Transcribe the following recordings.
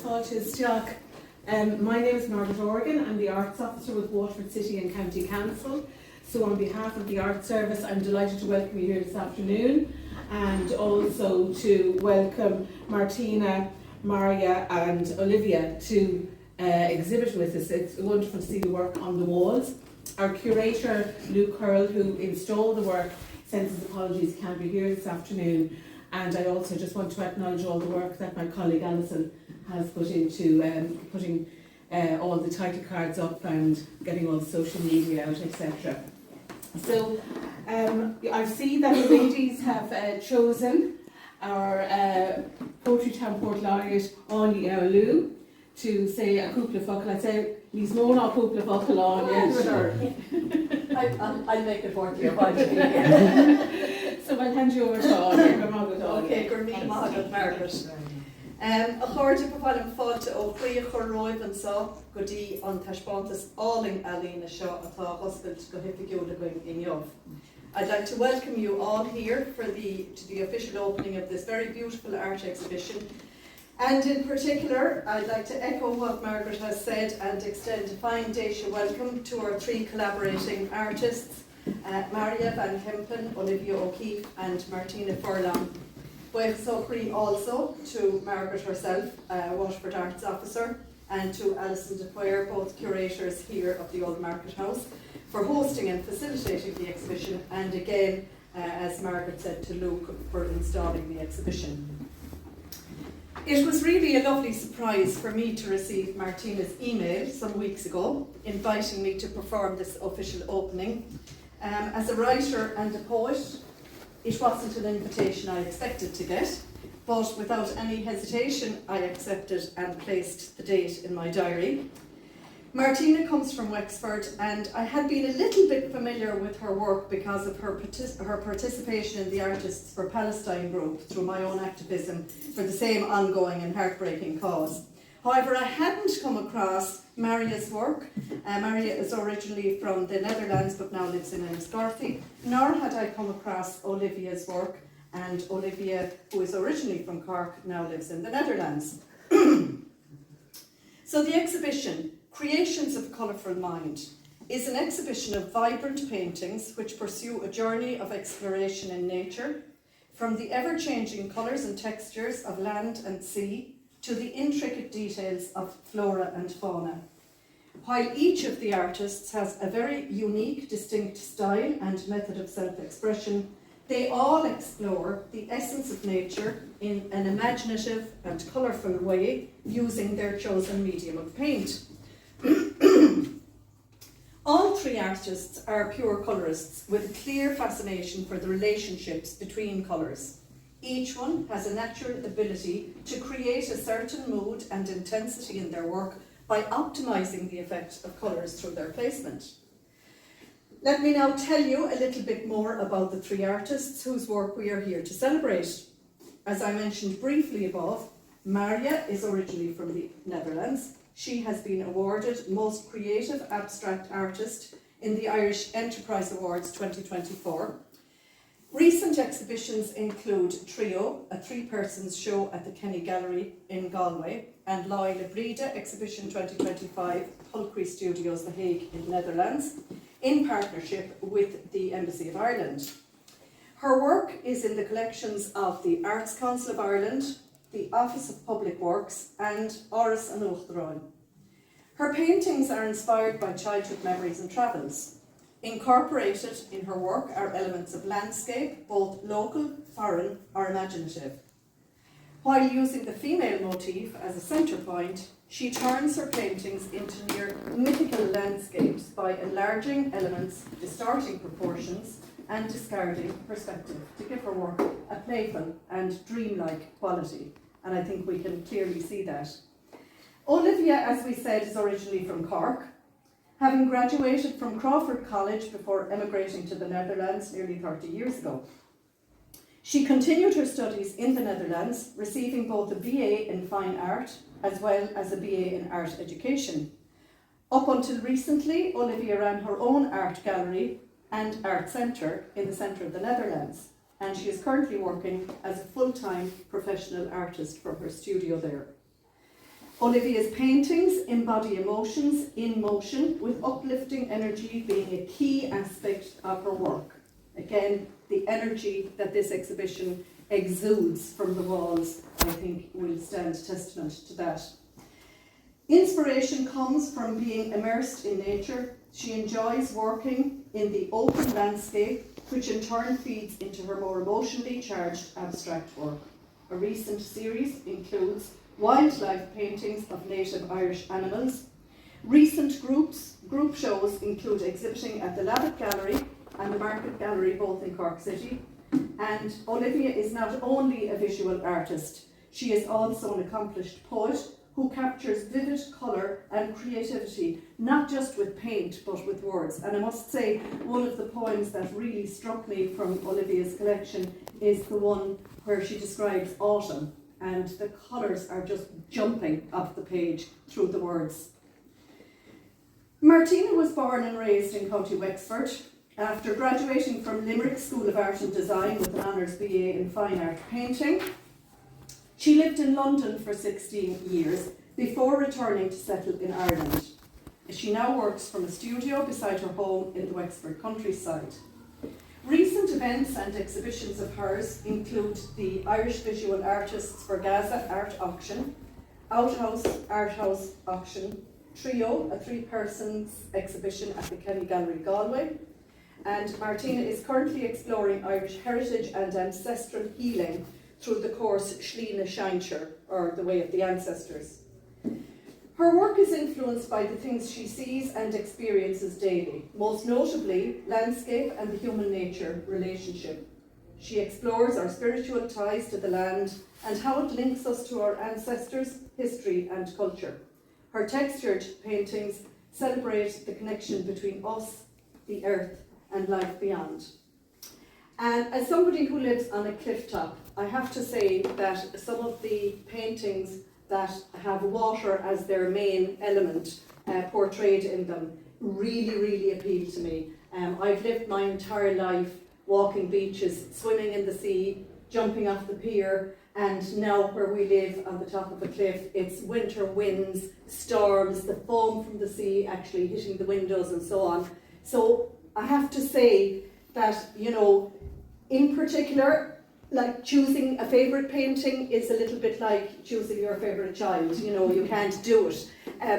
Fáilte. My name is Margaret. I'm the Arts Officer with Waterford City and County Council. So on behalf of the Arts Service, I'm delighted to welcome you here this afternoon, and also to welcome Martina, Marja and Olivia to exhibit with us. It's wonderful to see the work on the walls. Our curator, Currall, who installed the work, sends his apologies, can't be here this afternoon. And I also just want to acknowledge all the work that my colleague Alison has put into putting all the title cards up and getting all the social media out, etc. So I see that the ladies have chosen our Poetry Town Port Laureate Áine Uí Fhoghlú to say a couple of Fhoghlú. I'd say he's more not a couple of Fhoghlú Áine. Sure. I'll make it work here. So I'll hand you over to Áine. Okay, Gurmí Margaret, Margaret. A chuirde go bhfuil an fáilte ó chríoch ar roimh an sá go dtí an taispeántas áling Aline seo atá hoscailt go hifigiúla going in Jobh. I'd like to welcome you all here to the official opening of this very beautiful art exhibition. And in particular, I'd like to echo what Margaret has said and extend a fine Daisha welcome to our three collaborating artists, Marja van Kampen, Olivia O'Keeffe and Martina Furlong. Also to Margaret herself, Waterford Arts Officer, and to Alison DePoyer, both curators here of the Old Market House, for hosting and facilitating the exhibition, and again, as Margaret said, to Luke for installing the exhibition. It was really a lovely surprise for me to receive Martina's email some weeks ago, inviting me to perform this official opening. As a writer and a poet, it wasn't an invitation I expected to get, but without any hesitation, I accepted and placed the date in my diary. Martina comes from Wexford, and I had been a little bit familiar with her work because of her participation in the Artists for Palestine group through my own activism for the same ongoing and heartbreaking cause. However, I hadn't come across Marja's work. Marja is originally from the Netherlands but now lives in Enniscorthy, nor had I come across Olivia's work, and Olivia, who is originally from Cork, now lives in the Netherlands. So the exhibition, Creations of Colourful Mind, is an exhibition of vibrant paintings which pursue a journey of exploration in nature, from the ever-changing colours and textures of land and sea to the intricate details of flora and fauna. While each of the artists has a very unique, distinct style and method of self-expression, they all explore the essence of nature in an imaginative and colourful way, using their chosen medium of paint. All three artists are pure colourists with a clear fascination for the relationships between colours. Each one has a natural ability to create a certain mood and intensity in their work by optimising the effect of colours through their placement. Let me now tell you a little bit more about the three artists whose work we are here to celebrate. As I mentioned briefly above, Marja is originally from the Netherlands. She has been awarded Most Creative Abstract Artist in the Irish Enterprise Awards 2024. Recent exhibitions include Trio, a three-persons show at the Kenny Gallery in Galway, and Láile Breda Exhibition 2025, Hulkery Studios, The Hague in Netherlands, in partnership with the Embassy of Ireland. Her work is in the collections of the Arts Council of Ireland, the Office of Public Works, and Áras an Uachtaráin. Her paintings are inspired by childhood memories and travels. Incorporated in her work are elements of landscape, both local, foreign, or imaginative. While using the female motif as a centre point, she turns her paintings into near mythical landscapes by enlarging elements, distorting proportions, and discarding perspective to give her work a playful and dreamlike quality. And I think we can clearly see that. Olivia, as we said, is originally from Cork. Having graduated from Crawford College before emigrating to the Netherlands nearly 30 years ago. She continued her studies in the Netherlands, receiving both a BA in Fine Art as well as a BA in Art Education. Up until recently, Olivia ran her own art gallery and art centre in the centre of the Netherlands, and she is currently working as a full-time professional artist from her studio there. Olivia's paintings embody emotions in motion, with uplifting energy being a key aspect of her work. Again, the energy that this exhibition exudes from the walls, I think, will stand testament to that. Inspiration comes from being immersed in nature. She enjoys working in the open landscape, which in turn feeds into her more emotionally charged abstract work. A recent series includes wildlife paintings of native Irish animals. Recent group shows include exhibiting at the Laureate Gallery and the Margaret Gallery, both in Cork City. And Olivia is not only a visual artist, she is also an accomplished poet who captures vivid colour and creativity, not just with paint, but with words. And I must say, one of the poems that really struck me from Olivia's collection is the one where she describes autumn, and the colours are just jumping off the page through the words. Martina was born and raised in County Wexford. After graduating from Limerick School of Art and Design with an honours BA in Fine Art Painting, she lived in London for 16 years before returning to settle in Ireland. She now works from a studio beside her home in the Wexford countryside. Recent events and exhibitions of hers include the Irish Visual Artists for Gaza Art Auction, Outhouse Art House Auction, Trio, a 3-persons exhibition at the Kenny Gallery, Galway, and Martina is currently exploring Irish heritage and ancestral healing through the course Shlína Shaintir, or the Way of the Ancestors. Her work is influenced by the things she sees and experiences daily, most notably landscape and the human-nature relationship. She explores our spiritual ties to the land and how it links us to our ancestors, history and culture. Her textured paintings celebrate the connection between us, the earth and life beyond. And as somebody who lives on a cliff top, I have to say that some of the paintings that have water as their main element portrayed in them really appeal to me. I've lived my entire life walking beaches, swimming in the sea, jumping off the pier, and now where we live on the top of a cliff, it's winter winds, storms, the foam from the sea actually hitting the windows and so on. So I have to say that, you know, in particular, like choosing a favourite painting is a little bit like choosing your favourite child, you know, you can't do it.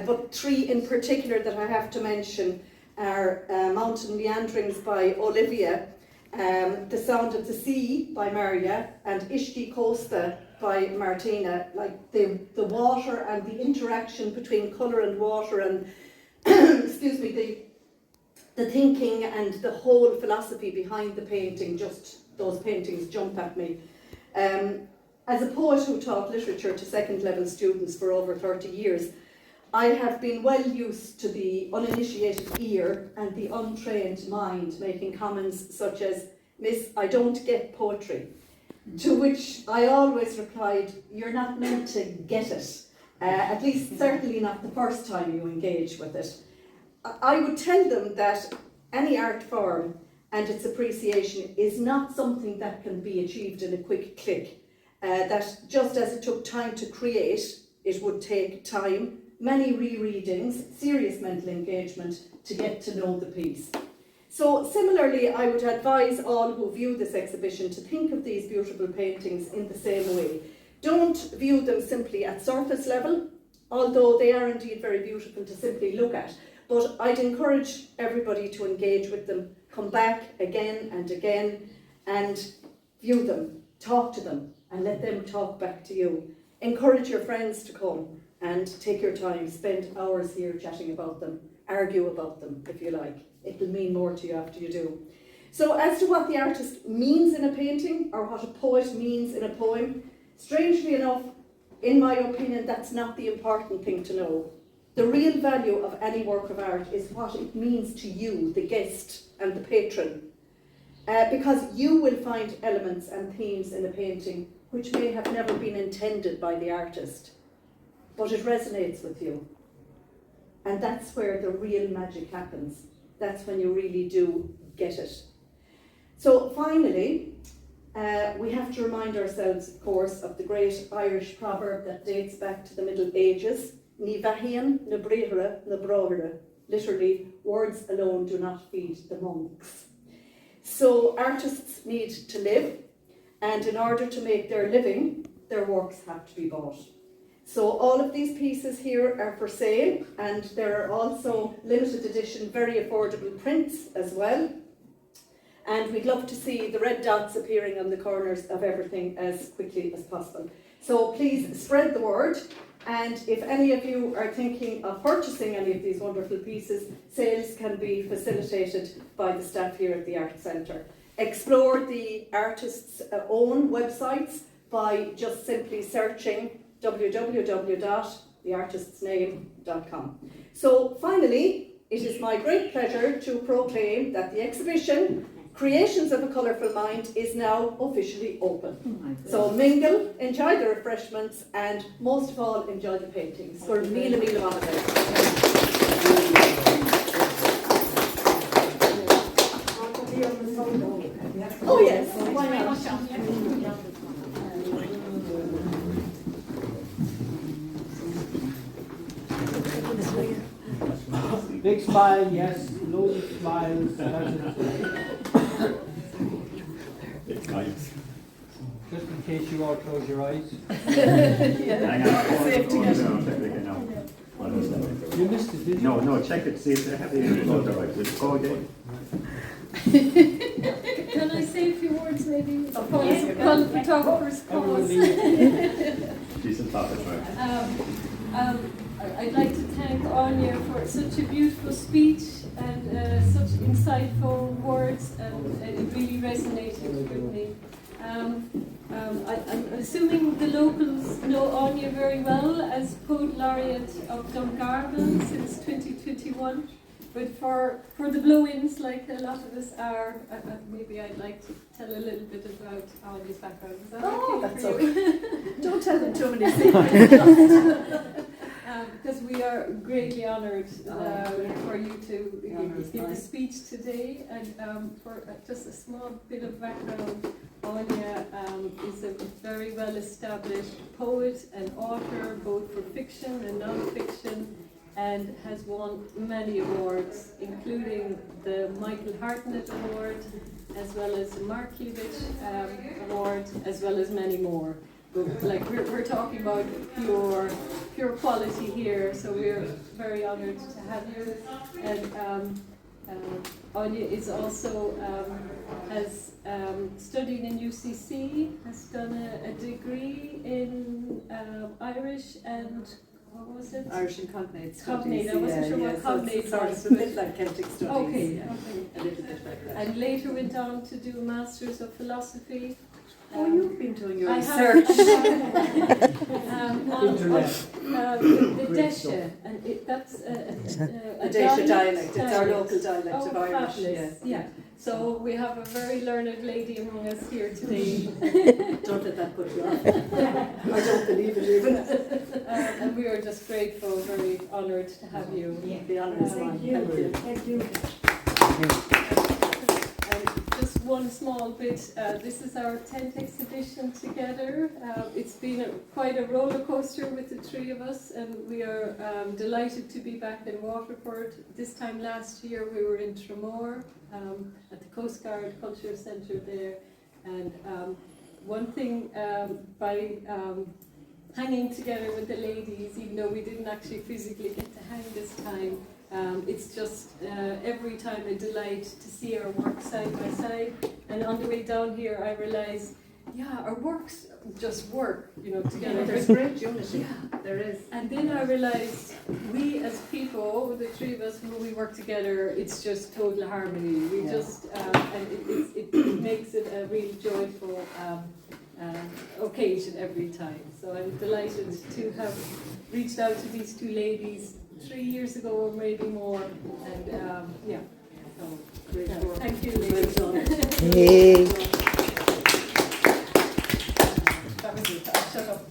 But 3 in particular that I have to mention are Mountain Meanderings by Olivia, The Sound of the Sea by Marja, and Ishki Costa by Martina. Like the water and the interaction between colour and water and, excuse me, the thinking and the whole philosophy behind the painting, just those paintings jump at me. As a poet who taught literature to second-level students for over 30 years, I have been well used to the uninitiated ear and the untrained mind making comments such as, "Miss, I don't get poetry." To which I always replied, "You're not meant to get it, at least certainly not the first time you engage with it." I would tell them that any art form and its appreciation is not something that can be achieved in a quick click. That just as it took time to create, it would take time, many rereadings, serious mental engagement to get to know the piece. So similarly, I would advise all who view this exhibition to think of these beautiful paintings in the same way. Don't view them simply at surface level, although they are indeed very beautiful to simply look at. But I'd encourage everybody to engage with them, come back again and again and view them, talk to them and let them talk back to you. Encourage your friends to come and take your time, spend hours here chatting about them, argue about them if you like. It will mean more to you after you do. So as to what the artist means in a painting or what a poet means in a poem, strangely enough, in my opinion, that's not the important thing to know. The real value of any work of art is what it means to you, the guest and the patron. Because you will find elements and themes in a painting which may have never been intended by the artist, but it resonates with you. And that's where the real magic happens. That's when you really do get it. So finally, we have to remind ourselves, of course, of the great Irish proverb that dates back to the Middle Ages. Ní bheithíonn na bríomhara na bráthara. Literally, words alone do not feed the monks. So artists need to live, and in order to make their living, their works have to be bought. So all of these pieces here are for sale, and there are also limited edition, very affordable prints as well. And we'd love to see the red dots appearing on the corners of everything as quickly as possible. So please spread the word, and if any of you are thinking of purchasing any of these wonderful pieces, sales can be facilitated by the staff here at the Arts Centre. Explore the artists' own websites by just simply searching www.theartistsname.com. So finally, it is my great pleasure to proclaim that the exhibition Creations of a Colourful Mind is now officially open. So mingle, enjoy the refreshments, and most of all enjoy the paintings. For míle míle mánaða. Oh yes, why not? Big smile, yes, loads of smiles. Just in case you all close your eyes. You missed it, did you? No, check it, see if they have the photo right. Just go again. Can I say a few words maybe? Photographer's cause. Decent topic, right? I'd like to thank Áine for such a beautiful speech and such insightful words, and it really resonated with me. I'm assuming the locals know Áine very well as Poet Laureate of Dungarvan since 2021. But for the blow-ins, like a lot of us are, maybe I'd like to tell a little bit about Áine's background. Is that That's okay for you? okay. Don't tell them too many secrets. Because we are greatly honoured for you to give the speech today. And for just a small bit of background, Áine is a very well-established poet and author, both for fiction and non-fiction, and has won many awards, including the Michael Hartnett Award, as well as the Markiewicz Award, as well as many more. But like we're talking about pure quality here, so we're very honoured to have you. And Áine is also has studied in UCC, has done a degree in Irish and what was it? Irish and Cognate studies. Cognate, I wasn't sure what Cognate so was. it's a bit like Celtic studies. Okay, Yeah. A little bit like that. And later went on to do a Masters of Philosophy. Oh, you've been doing your I research. have, the Desha, and that's a Desha dialect. It's our local dialect Oh, of Irish. fabulous. Yeah. So we have a very learned lady among us here today. Don't let that put you off. I don't believe it even. And we are just grateful, very honoured to have you. The honour is mine. Thank you. And just one small bit, this is our 10th exhibition together. It's been quite a roller coaster with the three of us, and we are delighted to be back in Waterford. This time last year we were in Tramore at the Coastguard Cultural Centre there, and one thing by hanging together with the ladies, even though we didn't actually physically get to hang this time, it's just every time a delight to see our work side by side. And on the way down here I realised, yeah, our works just work, together. There's great unity. Yeah. There is. And then I realised we as people, the three of us, when we work together, it's just total harmony. We just, and it makes it a really joyful occasion every time. So I'm delighted to have reached out to these two ladies 3 years ago or maybe more. And yeah, so Great work. thank you, ladies. Well done. That was it. I'll shut up.